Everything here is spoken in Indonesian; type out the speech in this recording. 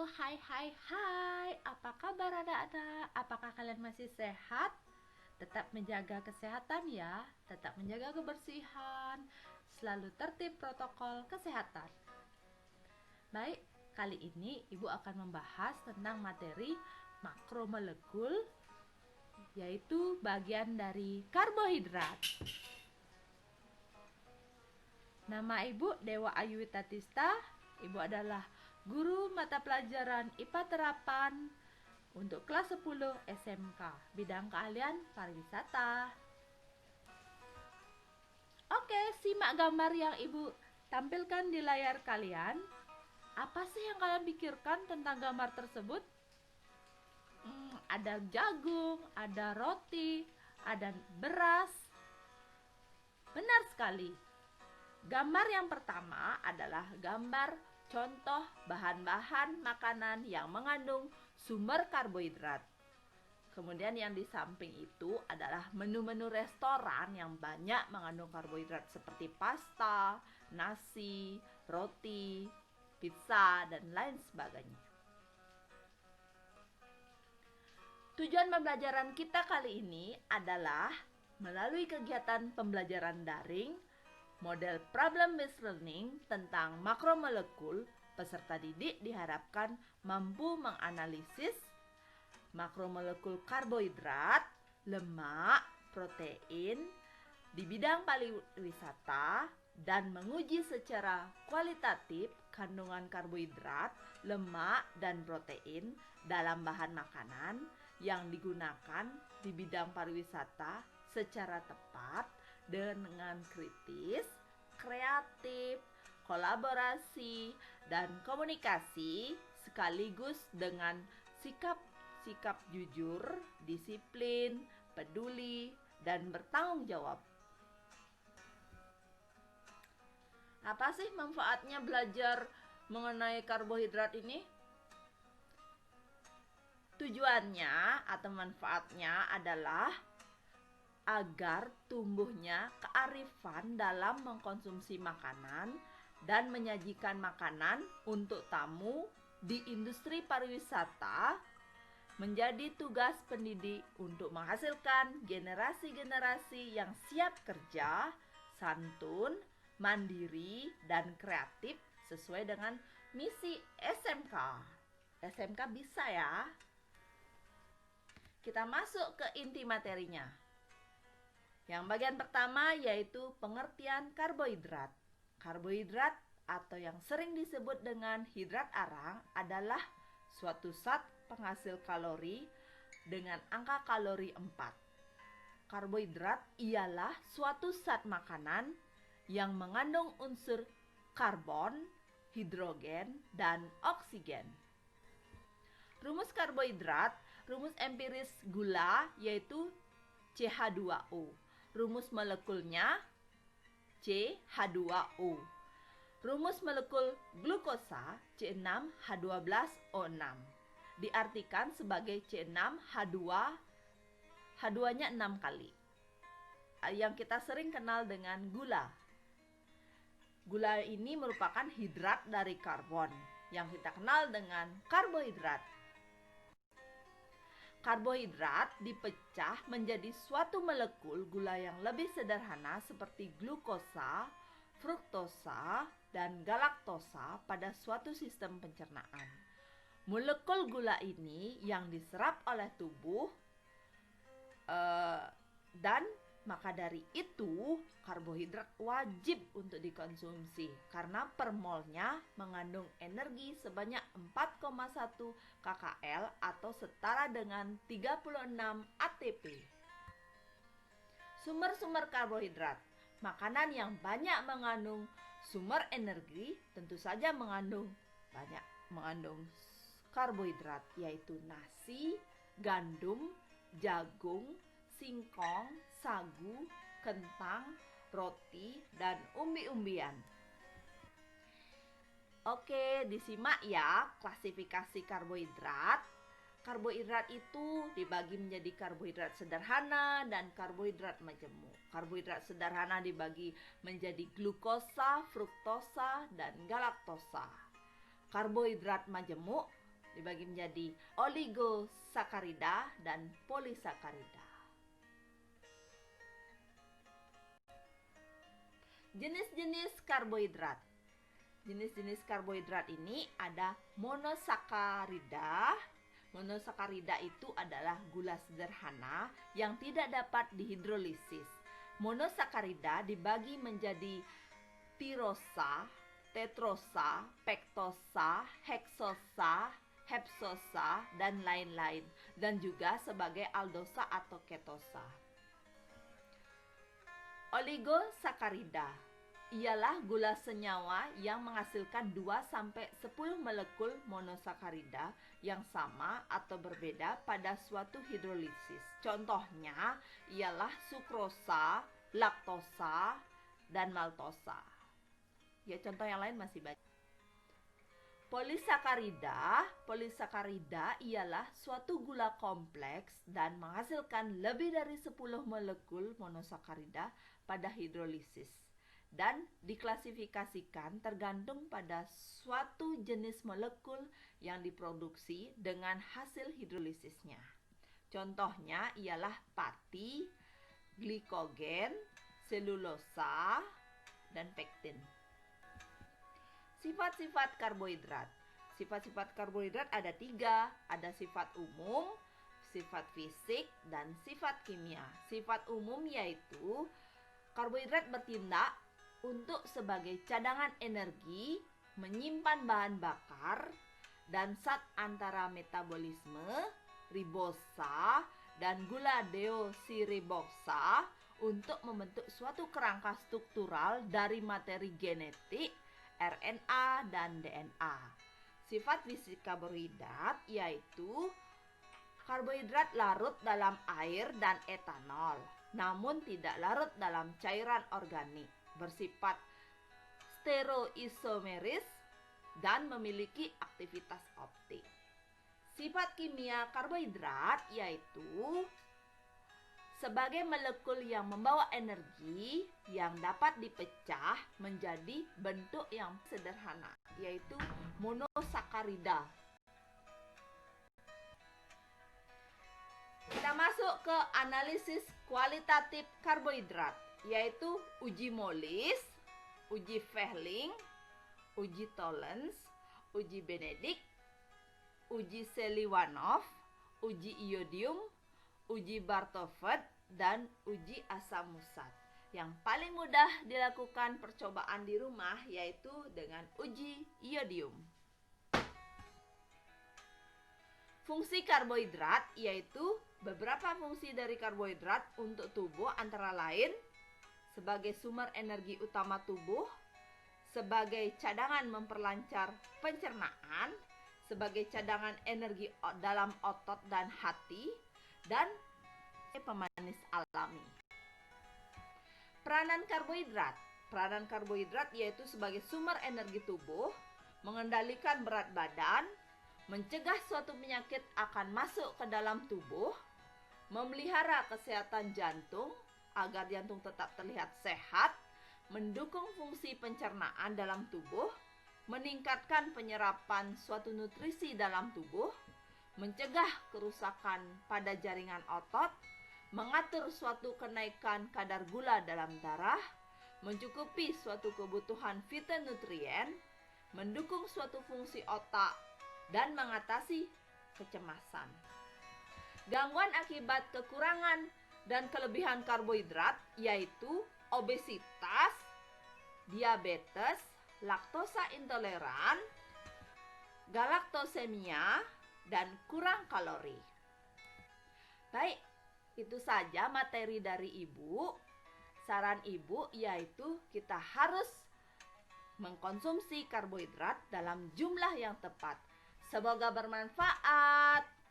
Hai, apa kabar anak-anak? Apakah kalian masih sehat? Tetap menjaga kesehatan ya, tetap menjaga kebersihan, selalu tertib protokol kesehatan. Baik, kali ini Ibu akan membahas tentang materi makromolekul, yaitu bagian dari karbohidrat. Nama Ibu Dewa Ayuwita Tista. Ibu adalah guru mata pelajaran IPA Terapan untuk kelas 10 SMK, bidang keahlian pariwisata. Oke, simak gambar yang Ibu tampilkan di layar kalian. Apa sih yang kalian pikirkan tentang gambar tersebut? Ada jagung, ada roti, ada beras. Benar sekali. Gambar yang pertama adalah gambar contoh bahan-bahan makanan yang mengandung sumber karbohidrat. Kemudian yang di samping itu adalah menu-menu restoran yang banyak mengandung karbohidrat seperti pasta, nasi, roti, pizza, dan lain sebagainya. Tujuan pembelajaran kita kali ini adalah melalui kegiatan pembelajaran daring model problem-based learning tentang makromolekul, peserta didik diharapkan mampu menganalisis makromolekul karbohidrat, lemak, protein di bidang pariwisata dan menguji secara kualitatif kandungan karbohidrat, lemak, dan protein dalam bahan makanan yang digunakan di bidang pariwisata secara tepat dengan kritis, kreatif, kolaborasi, dan komunikasi sekaligus dengan sikap jujur, disiplin, peduli, dan bertanggung jawab. Apa sih manfaatnya belajar mengenai karbohidrat ini? Tujuannya atau manfaatnya adalah agar tumbuhnya kearifan dalam mengkonsumsi makanan dan menyajikan makanan untuk tamu di industri pariwisata menjadi tugas pendidik untuk menghasilkan generasi-generasi yang siap kerja, santun, mandiri, dan kreatif sesuai dengan misi SMK. SMK bisa ya. Kita masuk ke inti materinya. Yang bagian pertama yaitu pengertian karbohidrat. Karbohidrat atau yang sering disebut dengan hidrat arang adalah suatu zat penghasil kalori dengan angka kalori 4. Karbohidrat ialah suatu zat makanan yang mengandung unsur karbon, hidrogen, dan oksigen. Rumus karbohidrat, rumus empiris gula yaitu CH2O. Rumus molekulnya CH2O. Rumus molekul glukosa C6H12O6. Diartikan sebagai C6H2, H2-nya 6 kali. Yang kita sering kenal dengan gula. Gula ini merupakan hidrat dari karbon yang kita kenal dengan karbohidrat. Karbohidrat dipecah menjadi suatu molekul gula yang lebih sederhana seperti glukosa, fruktosa, dan galaktosa pada suatu sistem pencernaan. Molekul gula ini yang diserap oleh tubuh dan maka dari itu karbohidrat wajib untuk dikonsumsi karena per molnya mengandung energi sebanyak 4,1 kcal atau setara dengan 36 ATP. Sumber-sumber karbohidrat. Makanan yang banyak mengandung sumber energi tentu saja mengandung karbohidrat yaitu nasi, gandum, jagung, singkong, sagu, kentang, roti, dan umbi-umbian. Oke, disimak ya klasifikasi karbohidrat. Karbohidrat itu dibagi menjadi karbohidrat sederhana dan karbohidrat majemuk. Karbohidrat sederhana dibagi menjadi glukosa, fruktosa, dan galaktosa. Karbohidrat majemuk dibagi menjadi oligosakarida dan polisakarida. Jenis-jenis karbohidrat. Jenis-jenis karbohidrat ini ada monosakarida. Monosakarida itu adalah gula sederhana yang tidak dapat dihidrolisis. Monosakarida dibagi menjadi tirosa, tetrosa, pektosa, heksosa, hepsosa, dan lain-lain, dan juga sebagai aldosa atau ketosa. Oligosakarida ialah gula senyawa yang menghasilkan 2-10 molekul monosakarida yang sama atau berbeda pada suatu hidrolisis. Contohnya ialah sukrosa, laktosa, dan maltosa. Ya, contoh yang lain masih banyak. Polisakarida ialah suatu gula kompleks dan menghasilkan lebih dari 10 molekul monosakarida pada hidrolisis dan diklasifikasikan tergantung pada suatu jenis molekul yang diproduksi dengan hasil hidrolisisnya. Contohnya ialah pati, glikogen, selulosa, dan pektin. Sifat-sifat karbohidrat. Sifat-sifat karbohidrat ada 3. Ada sifat umum, sifat fisik, dan sifat kimia. Sifat umum yaitu karbohidrat bertindak untuk sebagai cadangan energi, menyimpan bahan bakar, dan zat antara metabolisme, ribosa, dan gula deoksiriboksa untuk membentuk suatu kerangka struktural dari materi genetik, RNA, dan DNA. Sifat fisik karbohidrat yaitu karbohidrat larut dalam air dan etanol, namun tidak larut dalam cairan organik, bersifat stereoisomeris dan memiliki aktivitas optik. Sifat kimia karbohidrat yaitu sebagai molekul yang membawa energi yang dapat dipecah menjadi bentuk yang sederhana, yaitu monosakarida. Kita masuk ke analisis kualitatif karbohidrat, yaitu uji Molis, uji Fehling, uji Tollens, uji Benedict, uji Seliwanov, uji iodium, uji Bartoved, dan uji asam musat. Yang paling mudah dilakukan percobaan di rumah yaitu dengan uji iodium. Fungsi karbohidrat yaitu beberapa fungsi dari karbohidrat untuk tubuh antara lain sebagai sumber energi utama tubuh, sebagai cadangan memperlancar pencernaan, sebagai cadangan energi dalam otot dan hati, dan pemanis alami. Peranan karbohidrat. Peranan karbohidrat yaitu sebagai sumber energi tubuh, mengendalikan berat badan, mencegah suatu penyakit akan masuk ke dalam tubuh, memelihara kesehatan jantung agar jantung tetap terlihat sehat, mendukung fungsi pencernaan dalam tubuh, meningkatkan penyerapan suatu nutrisi dalam tubuh, mencegah kerusakan pada jaringan otot, mengatur suatu kenaikan kadar gula dalam darah, mencukupi suatu kebutuhan fitonutrien, mendukung suatu fungsi otak, dan mengatasi kecemasan. Gangguan akibat kekurangan dan kelebihan karbohidrat yaitu obesitas, diabetes, laktosa intoleran, galaktosemia, dan kurang kalori. Baik, itu saja materi dari Ibu. Saran Ibu yaitu kita harus mengkonsumsi karbohidrat dalam jumlah yang tepat. Semoga bermanfaat.